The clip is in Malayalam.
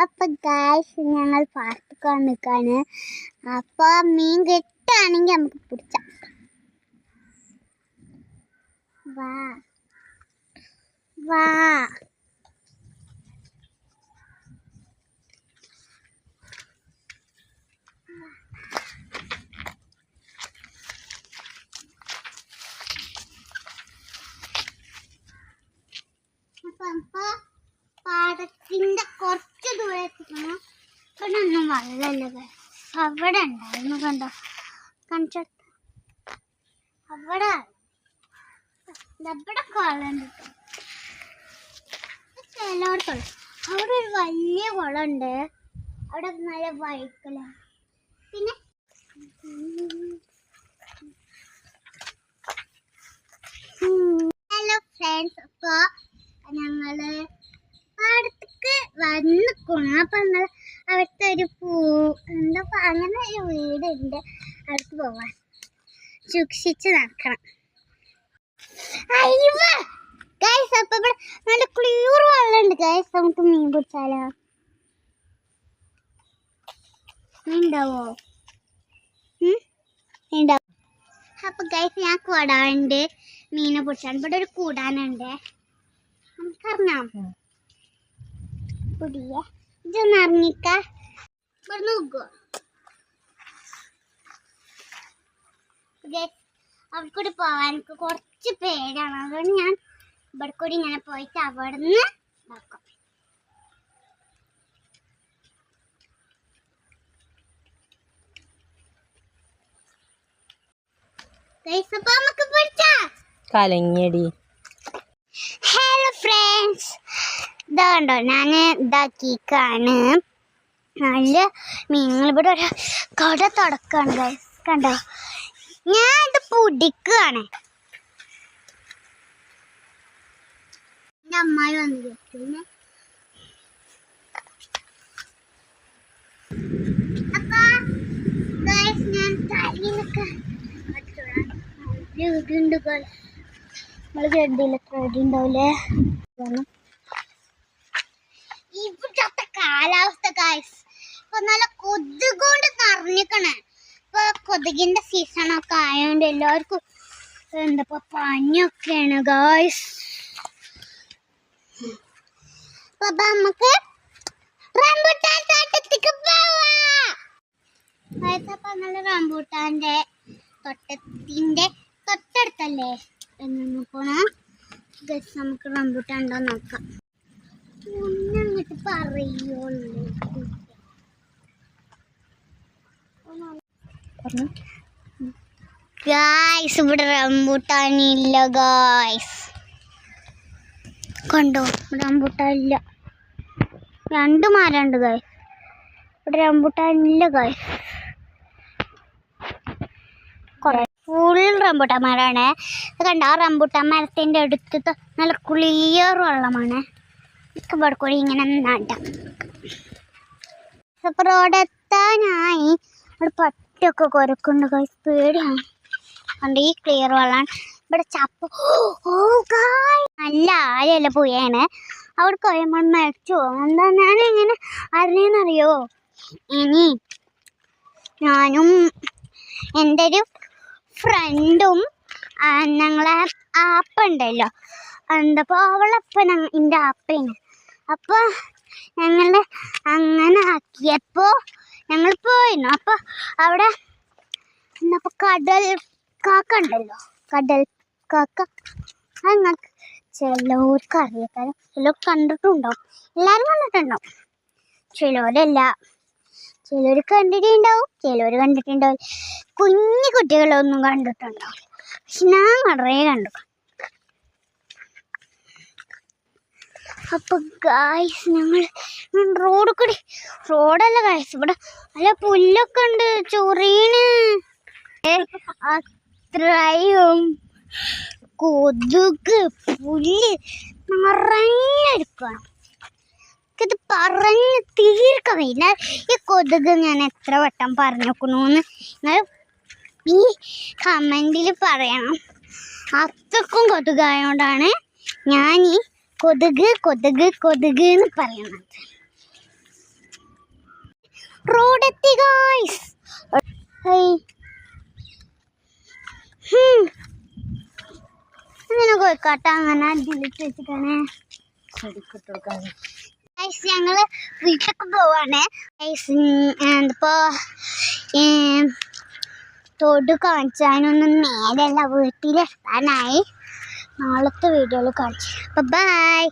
അപ്പൊ ഗായ്സ് ഞങ്ങൾ പാർട്ടിക്ക് നിൽക്കാണ്. അപ്പൊ മീൻ കിട്ടുകയാണെങ്കിൽ നമുക്ക് പിടിച്ചാം. വാ വാ അപ്പൊ പാടത്തിന്റെ കുറച്ച് ദൂരത്തേക്കാണ്. ഇവിടെ ഒന്നും വെള്ളമില്ല. അവിടെ ഉണ്ടായിരുന്നു, കണ്ടോ? കാണിച്ച അവിടെ ഇവിടെ കുളമുണ്ട്. എല്ലായിടത്തും അവിടെ ഒരു വലിയ കുളമുണ്ട്. അവിടെ നല്ല വഴുക്കല. പിന്നെ ഹലോ ഫ്രണ്ട്സ്, അപ്പൊ ഞങ്ങള് പാടത്തേക്ക് വന്നിക്കണം. അപ്പൊ ഞങ്ങൾ അവിടുത്തെ ഒരു എന്താ അങ്ങനെ ഒരു വീടുണ്ട്, അവിടേക്ക് പോവാൻ സൂക്ഷിച്ച് നടക്കണം. ഗൈസ്, അപ്പൊ ഇവിടെ നല്ല ക്ലിയർ വെള്ളമുണ്ട്. ഗൈസ്, നമുക്ക് മീൻ പിടിച്ചാലോ? ഉണ്ടാവോ? ഉണ്ടാവും. അപ്പൊ ഗൈസ്, ഞാൻ കൂടാനുണ്ട് മീനെ പിടിച്ചാൽ. ഇവിടെ ഒരു കൂടാനുണ്ട്, നമുക്കറിഞ്ഞാം. പുതിയ ഇതൊന്ന് ഇറങ്ങിക്ക. ഇവിടെ നോക്കോ ഗൈസ്, അവിടെ കൂടി പോവാൻ എനിക്ക് കുറച്ച് പേടിയാണ്. അതുകൊണ്ട് ഞാൻ ഇവിടെ കൂടി ഇങ്ങനെ പോയിട്ട് അവിടെ നിന്ന് നോക്കാം. കലങ്ങിയടി. ഹലോ ഫ്രണ്ട്സ്, ഇതാ കണ്ടോ, ഞാൻ ഇതാക്കിക്കാണ്. നല്ല മീനുകൾ ഇവിടെ ഒരു കട തുടക്കാണ് ഗൈസ്, കണ്ടോ? ഞാൻ ഇത് പൊടിക്കാണ്. എൻ്റെ അമ്മായി വന്നു. പിന്നെ അപ്പൊ ഗൈസ്, ഞാൻ തലയിലൊക്കെ ഉണ്ട്. നമ്മള് ഗഡിയിലൊക്കെ റെഡി ഉണ്ടാവില്ലേ? ഇവിടത്തെ കാലാവസ്ഥ ഗൈസ് ഇപ്പൊ നല്ല കൊതുകൊണ്ട് നിറഞ്ഞിക്കണേ. ഇപ്പൊ കൊതുകിന്റെ സീസണൊക്കെ ആയതുകൊണ്ട് എല്ലാവർക്കും എന്താ പനിയൊക്കെയാണ് ഗൈസ്. അപ്പൊ നമുക്ക് റംബൂട്ടാൻ തോട്ടത്തേക്ക് പോവാം. അപ്പൊ നല്ല റംബൂട്ടാന്റെ തോട്ടത്തിന്റെ തൊട്ടടുത്തല്ലേ എന്ന് പോണോ ഗൈസ്? നമുക്ക് റംബൂട്ടാൻ ഉണ്ടോ നോക്കാം. ഒന്നങ്ങോട്ട് പറയുള്ളൂ ഗായ്സ്. ഇവിടെ റംബൂട്ടാൻ ഇല്ല ഗായ്സ്, കണ്ടോ? റംബൂട്ടാൻ ഇല്ല. 2 മരമുണ്ട് ഗായ്സ്, ഇവിടെ റംബൂട്ടാൻ ഇല്ല ഗായ്സ്. കുറെ ഫുൾ റംബൂട്ടാൻ മരമാണ്. കണ്ടോ? ആ റംബൂട്ടാൻ മരത്തിൻ്റെ അടുത്ത് നല്ല ക്ലിയർ വെള്ളമാണ്. ഇവിടെ കൂടി ഇങ്ങനെ നടാം. അപ്പോൾ റോഡെത്താനായി. ഇവിടെ പട്ടിയൊക്കെ കുരക്കുണ്ട് ഗൈസ്, പേടിയാണ്. കണ്ട് ഈ ക്ലിയർ വെള്ളമാണ്. ഇവിടെ ചപ്പ് നല്ല ആഴല്ല പുഴയാണ്. അവിടെ കഴിയുമ്പോൾ മരിച്ചു പോകും. എന്താ ഞാനിങ്ങനെ അറിഞ്ഞെന്നറിയോ? ഇനി ഞാനും എൻ്റെ ഒരു ഫ്രണ്ടും ഞങ്ങളെ ആപ്പുണ്ടല്ലോ, എന്തപ്പോൾ അവളപ്പം എൻ്റെ ആപ്പയാണ്. അപ്പോൾ ഞങ്ങൾ അങ്ങനെ ആക്കിയപ്പോൾ ഞങ്ങൾ പോയിരുന്നു. അപ്പോൾ അവിടെ എന്നപ്പോൾ കടൽ കാക്ക ഉണ്ടല്ലോ, കടൽ കാക്ക. അത് ഞങ്ങൾക്ക് ചിലവർക്ക് അറിയാം, ചിലർ കണ്ടിട്ടുണ്ടാവും. എല്ലാവരും കണ്ടിട്ടുണ്ടാവും, ചിലവരല്ല. ചിലർ കണ്ടിട്ടുണ്ടാവും, ചിലവർ കണ്ടിട്ടുണ്ടാവും. കുഞ്ഞു കുട്ടികളൊന്നും കണ്ടിട്ടുണ്ടാവും, പക്ഷെ ഞാൻ നിറയെ കണ്ടു. അപ്പൊ ഗായ്സ്, ഞങ്ങൾ റോഡ് കൂടി, റോഡല്ല ഗായ്സ്, ഇവിടെ നല്ല പുല്ലൊക്കെ ഉണ്ട്, ചൊറീണ്. അത്രയും കൊതുക് പുല്ല് നിറഞ്ഞെടുക്കണം. ഇത് പറഞ്ഞ് തീർക്കാൻ കഴിയില്ല. ഈ കൊതുക് ഞാൻ എത്ര വട്ടം പറഞ്ഞേക്കണമെന്ന് നിങ്ങൾ ഈ കമൻറ്റിൽ പറയണം. അത്രക്കും കൊതുകായതുകൊണ്ടാണ് ഞാൻ ഈ കൊതുക് കൊതുക് കൊതുക് എന്ന് പറയുന്നത്. റോഡെത്തി ഗായ്സ്. അങ്ങനെ കോഴിക്കാട്ട അങ്ങനെ അടിയിലിട്ട് വെച്ചിട്ടാണ് ഗൈസ്. ഞങ്ങള് വീട്ടിലേക്ക് പോവാണ് ഗൈസ്. എന്തപ്പോ തൊട് കാണിച്ചാനൊന്നും നേരല്ല, വീട്ടിലെത്താനായി. നാളത്തെ വീഡിയോയിൽ കാണിച്ചു. ബൈ.